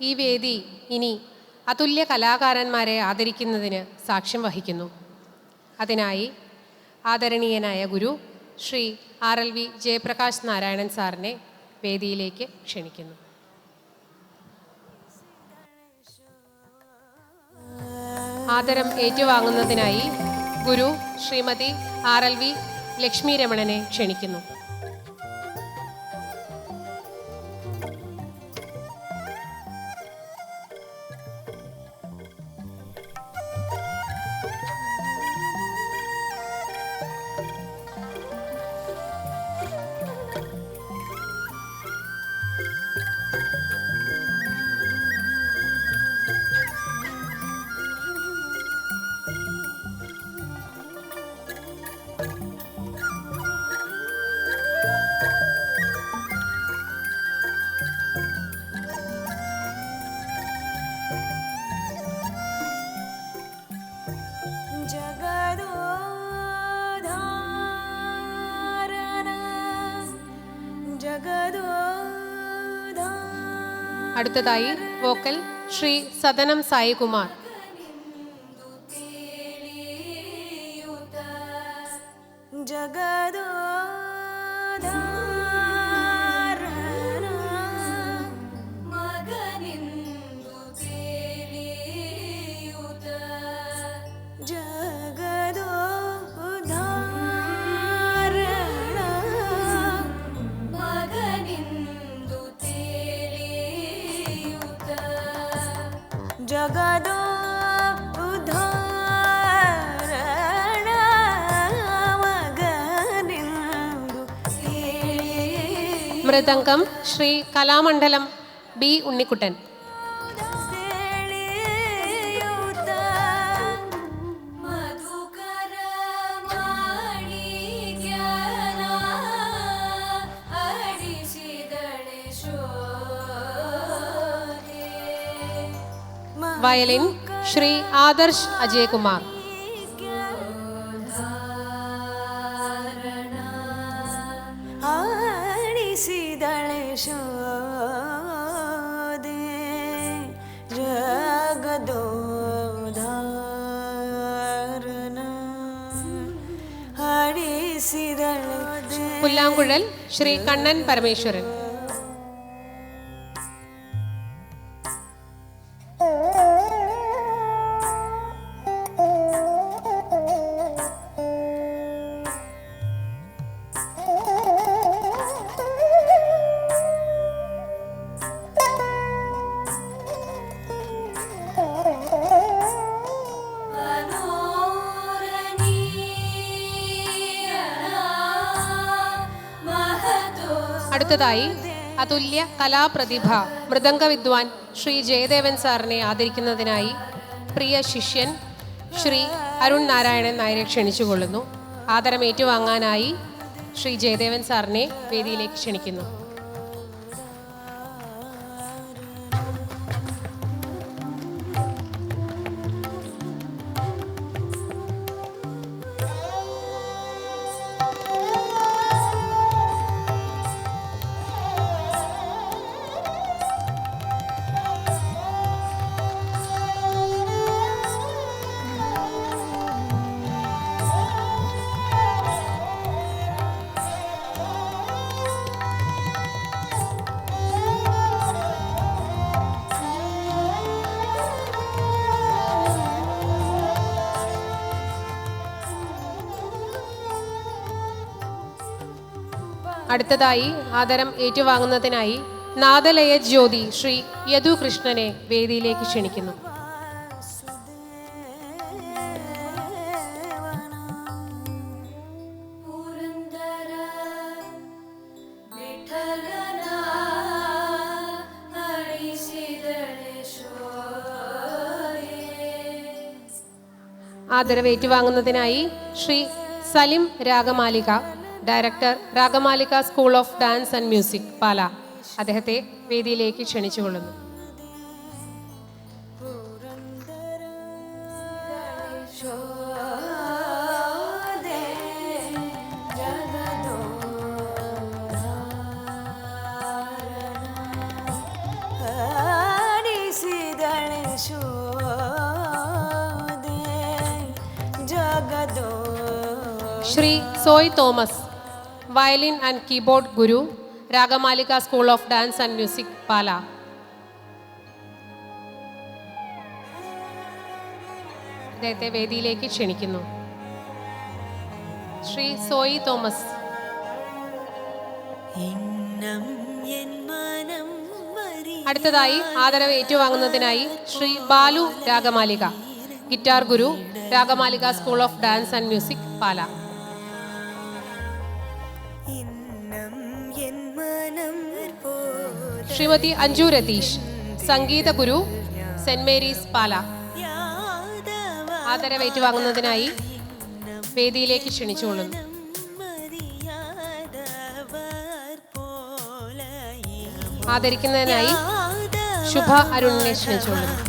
ഈ വേദി ഇനി അതുല്യ കലാകാരന്മാരെ ആദരിക്കുന്നതിന് സാക്ഷ്യം വഹിക്കുന്നു. അതിനായി ആദരണീയനായ ഗുരു ശ്രീ RLV ജയപ്രകാശ് നാരായണൻ സാറിനെ വേദിയിലേക്ക് ക്ഷണിക്കുന്നു. ആദരം ഏറ്റുവാങ്ങുന്നതിനായി ഗുരു ശ്രീമതി RLV ലക്ഷ്മി രമണനെ ക്ഷണിക്കുന്നു. അടുത്തതായി വോക്കൽ ശ്രീ സദനം സായികുമാർ. മൃദംഗം ശ്രീ കലാമണ്ഡലം B ഉണ്ണിക്കുട്ടൻ. വയലിൻ ശ്രീ ആദർശ് അജയകുമാർ. പുല്ലാങ്കുഴൽ ശ്രീ കണ്ണൻ പരമേശ്വരൻ. അടുത്തതായി അതുല്യ കലാപ്രതിഭ മൃദംഗ വിദ്വാൻ ശ്രീ ജയദേവൻ സാറിനെ ആദരിക്കുന്നതിനായി പ്രിയ ശിഷ്യൻ ശ്രീ അരുൺ നാരായണൻ നായരെ ക്ഷണിച്ചുകൊള്ളുന്നു. ആദരം ഏറ്റുവാങ്ങാനായി ശ്രീ ജയദേവൻ സാറിനെ വേദിയിലേക്ക് ക്ഷണിക്കുന്നു. അടുത്തതായി ആദരം ഏറ്റുവാങ്ങുന്നതിനായി നാദലയ ജ്യോതി ശ്രീ യദു കൃഷ്ണനെ വേദിയിലേക്ക് ക്ഷണിക്കുന്നു. ആദരവ് ഏറ്റുവാങ്ങുന്നതിനായി Shri Salim Ragamalika, director Ragamalika school of dance and music Pala, അദ്ദേഹത്തെ വേദിയിലേക്ക് ക്ഷണിച്ചുകൊള്ളുന്നു. Shri Soy Thomas, violin and keyboard guru, Ragamalika school of dance and music, Pala. അദ്ദേഹത്തെ വേദിയിലേക്ക് ക്ഷണിക്കുന്നു. ശ്രീ സോയി തോമസ്. അടുത്തതായി ആദരവ് ഏറ്റുവാങ്ങുന്നതിനായി Shri Balu Ragamalika, guitar guru, Ragamalika school of dance and music, Pala. Shrimati Anju Ratheesh, സംഗീത ഗുരു, സെന്റ് മേരീസ്, പാല. ആദരവ് ഏറ്റുവാങ്ങുന്നതിനായി വേദിയിലേക്ക് ക്ഷണിച്ചുകൊള്ളുന്നു. ആദരിക്കുന്നതിനായി ശുഭ അരുണിനെ ക്ഷണിച്ചുകൊള്ളുന്നു.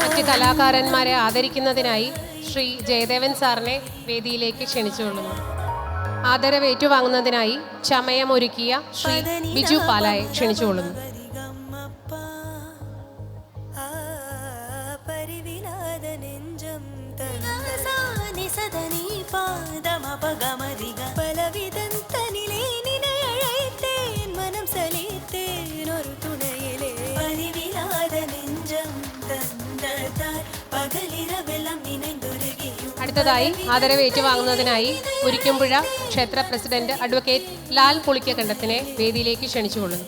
മറ്റ് കലാകാരന്മാരെ ആദരിക്കുന്നതിനായി ശ്രീ ജയദേവൻ സാറിനെ വേദിയിലേക്ക് ക്ഷണിച്ചുകൊള്ളുന്നു. ആദരവ് ഏറ്റുവാങ്ങുന്നതിനായി ചമയമൊരുക്കിയ ശ്രീ ബിജു പാലായെ ക്ഷണിച്ചുകൊള്ളുന്നു. അടുത്തതായി ആദരവ് ഏറ്റുവാങ്ങുന്നതിനായി മുരിക്കുംപുഴ ക്ഷേത്ര പ്രസിഡന്റ് അഡ്വക്കേറ്റ് ലാൽ പുളിക്കകണ്ടത്തിനെ വേദിയിലേക്ക് ക്ഷണിച്ചുകൊള്ളുന്നു.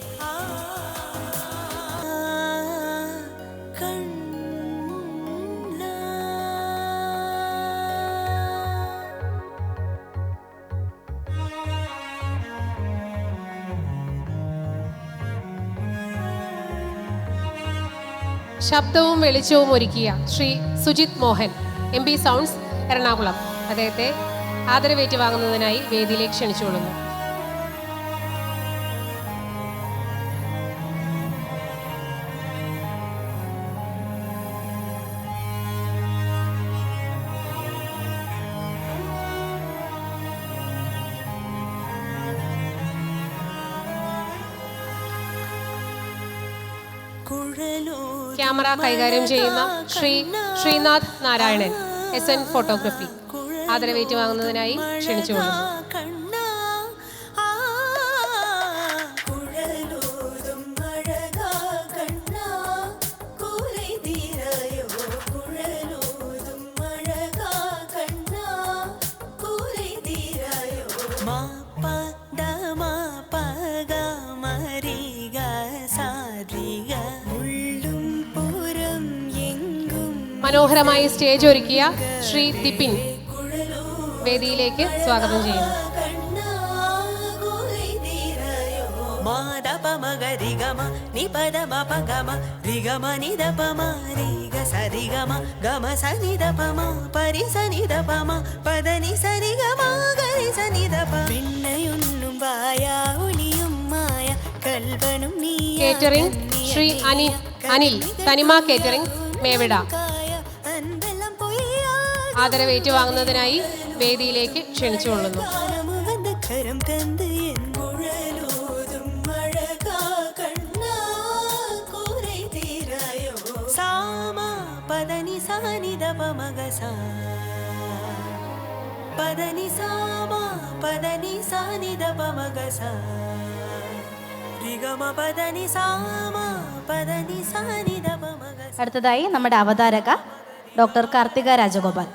ശബ്ദവും വെളിച്ചവും ഒരുക്കിയ ശ്രീ സുജിത് മോഹൻ, MP സൗണ്ട്സ്, എറണാകുളം. അദ്ദേഹത്തെ ആദരവേറ്റ് വാങ്ങുന്നതിനായി വേദിയിലേക്ക് ക്ഷണിച്ചുകൊള്ളുന്നു. ക്യാമറ കൈകാര്യം ചെയ്യുന്ന ശ്രീ ശ്രീനാഥ് നാരായണൻ, SN ഫോട്ടോഗ്രഫി, ആദരവേറ്റ് വാങ്ങുന്നതിനായി ക്ഷണിച്ചുകൊള്ളുന്നു. മനോഹരമായി സ്റ്റേജ് ഒരുക്കിയ ശ്രീ ദിപിൻ വേദിയിലേക്ക് സ്വാഗതം ചെയ്യുന്നു. കേറ്ററിംഗ് ശ്രീ അനിൽ, തനിമ കേറ്ററിംഗ്, മേവിട. ആദരവേറ്റ് വാങ്ങുന്നതിനായി വേദിയിലേക്ക് ക്ഷണിച്ചുകൊള്ളുന്നു. അടുത്തതായി നമ്മുടെ അവതാരക ഡോക്ടർ കാർത്തിക രാജഗോപാൽ.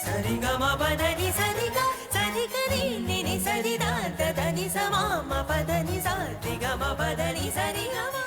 సరి గా మ పదని సరి గా మ పదని సరి గా మ